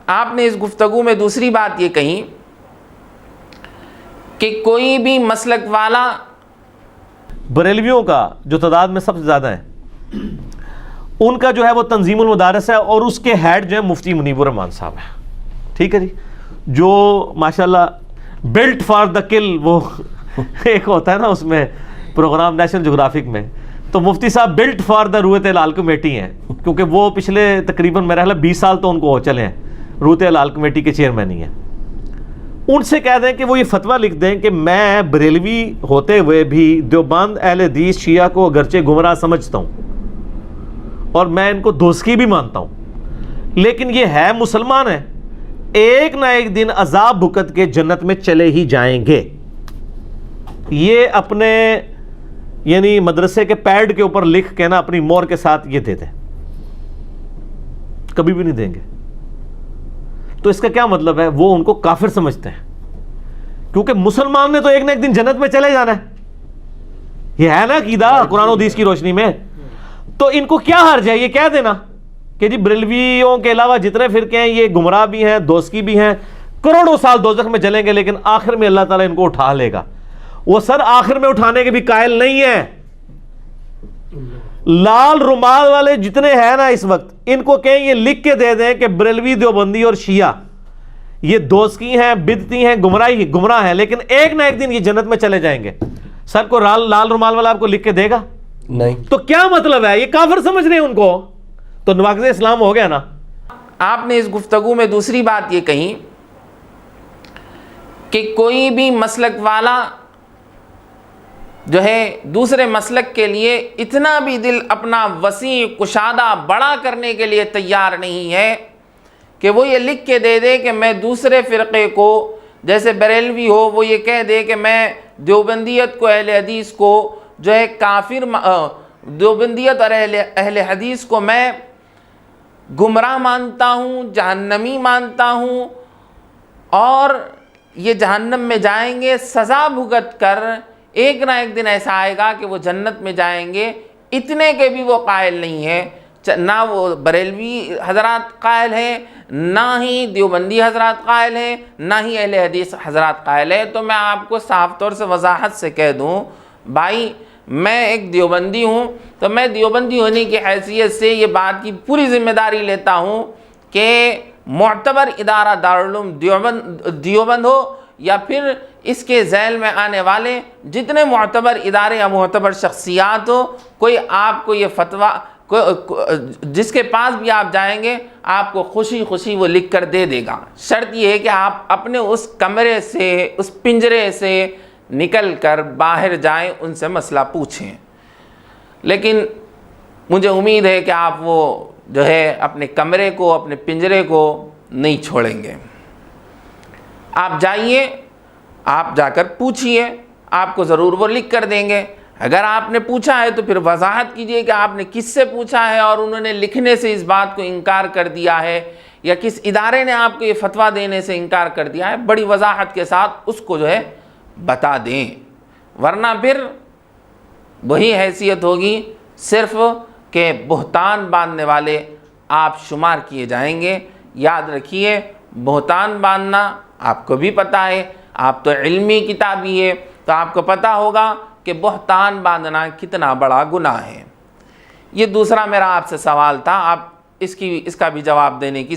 آپ نے اس گفتگو میں دوسری بات یہ کہی کہ کوئی بھی مسلک والا، بریلویوں کا جو تعداد میں سب سے زیادہ ہے، ان کا جو ہے وہ تنظیم المدارس ہے، اور اس کے ہیڈ جو ہے مفتی منیب الرحمان صاحب ہے. ٹھیک ہے جی، جو ماشاءاللہ بلٹ فار دا کل، وہ ایک ہوتا ہے نا اس میں پروگرام نیشنل جغرافک میں، تو مفتی صاحب بلٹ فار دا رویت ہلال کمیٹی ہیں، کیونکہ وہ پچھلے تقریباً میرا خیال 20 سال تو ان کو ہو چلے ہیں رویت ہلال کمیٹی کے چیئرمین ہی ہیں. ان سے کہہ دیں کہ وہ یہ فتویٰ لکھ دیں کہ میں بریلوی ہوتے ہوئے بھی دیوبند اہل حدیث شیعہ کو اگرچہ گمراہ سمجھتا ہوں اور میں ان کو دوزخی بھی مانتا ہوں، لیکن یہ ہے مسلمان ہے، ایک نہ ایک دن عذاب بھگت کے جنت میں چلے ہی جائیں گے. یہ اپنے یعنی مدرسے کے پیڈ کے اوپر لکھ کے نا اپنی مور کے ساتھ یہ دے دیں، کبھی بھی نہیں دیں گے. تو اس کا کیا مطلب ہے؟ وہ ان کو کافر سمجھتے ہیں، کیونکہ مسلمان نے تو ایک نہ ایک دن جنت میں چلے جانا ہے. یہ ہے نا عقیدہ قرآن و حدیث کی روشنی میں. تو ان کو کیا حرج ہے یہ کہہ دینا کہ جی بریلویوں کے علاوہ جتنے فرقے ہیں یہ گمراہ بھی ہیں، دوزخی بھی ہیں، کروڑوں سال دوزخ میں جلیں گے، لیکن آخر میں اللہ تعالیٰ ان کو اٹھا لے گا. وہ سر آخر میں اٹھانے کے بھی قائل نہیں ہیں. لال رومال والے جتنے ہیں نا اس وقت، ان کو کہیں یہ لکھ کے دے دیں کہ بریلوی دیوبندی اور شیعہ یہ دوزخی ہیں، بدعتی ہیں، گمراہ ہیں، لیکن ایک نہ ایک دن یہ جنت میں چلے جائیں گے. سر کو لال رومال والا آپ کو لکھ کے دے گا؟ نہیں. تو کیا مطلب ہے؟ یہ کافر سمجھ رہے ہیں ان کو، تو نواقض اسلام ہو گیا نا. آپ نے اس گفتگو میں دوسری بات یہ کہی کہ کوئی بھی مسلک والا جو ہے دوسرے مسلک کے لیے اتنا بھی دل اپنا وسیع کشادہ بڑا کرنے کے لیے تیار نہیں ہے کہ وہ یہ لکھ کے دے دے کہ میں دوسرے فرقے کو، جیسے بریلوی ہو، وہ یہ کہہ دے کہ میں دیوبندیت کو، اہل حدیث کو جو ہے کافر، دیوبندیت اور اہل حدیث کو میں گمراہ مانتا ہوں، جہنمی مانتا ہوں، اور یہ جہنم میں جائیں گے سزا بھگت کر. ایک نہ ایک دن ایسا آئے گا کہ وہ جنت میں جائیں گے. اتنے کے بھی وہ قائل نہیں ہے. نہ وہ بریلوی حضرات قائل ہیں، نہ ہی دیوبندی حضرات قائل ہیں، نہ ہی اہل حدیث حضرات قائل ہیں. تو میں آپ کو صاف طور سے وضاحت سے کہہ دوں بھائی، میں ایک دیوبندی ہوں، تو میں دیوبندی ہونے کی حیثیت سے یہ بات کی پوری ذمہ داری لیتا ہوں کہ معتبر ادارہ دارالعلوم دیوبند ہو یا پھر اس کے ذیل میں آنے والے جتنے معتبر ادارے یا معتبر شخصیات ہو، کوئی آپ کو یہ فتویٰ، جس کے پاس بھی آپ جائیں گے آپ کو خوشی خوشی وہ لکھ کر دے دے گا. شرط یہ ہے کہ آپ اپنے اس کمرے سے، اس پنجرے سے نکل کر باہر جائیں، ان سے مسئلہ پوچھیں. لیکن مجھے امید ہے کہ آپ وہ جو ہے اپنے کمرے کو، اپنے پنجرے کو نہیں چھوڑیں گے. آپ جائیے، آپ جا کر پوچھئے، آپ کو ضرور وہ لکھ کر دیں گے. اگر آپ نے پوچھا ہے تو پھر وضاحت کیجئے کہ آپ نے کس سے پوچھا ہے اور انہوں نے لکھنے سے اس بات کو انکار کر دیا ہے، یا کس ادارے نے آپ کو یہ فتویٰ دینے سے انکار کر دیا ہے. بڑی وضاحت کے ساتھ اس کو جو ہے بتا دیں، ورنہ پھر وہی حیثیت ہوگی صرف کہ بہتان باندھنے والے آپ شمار کیے جائیں گے. یاد رکھیے، بہتان باندھنا آپ کو بھی پتہ ہے، آپ تو علمی کتابی ہے، تو آپ کو پتہ ہوگا کہ بہتان باندھنا کتنا بڑا گناہ ہے. یہ دوسرا میرا آپ سے سوال تھا، آپ اس کا بھی جواب دینے کی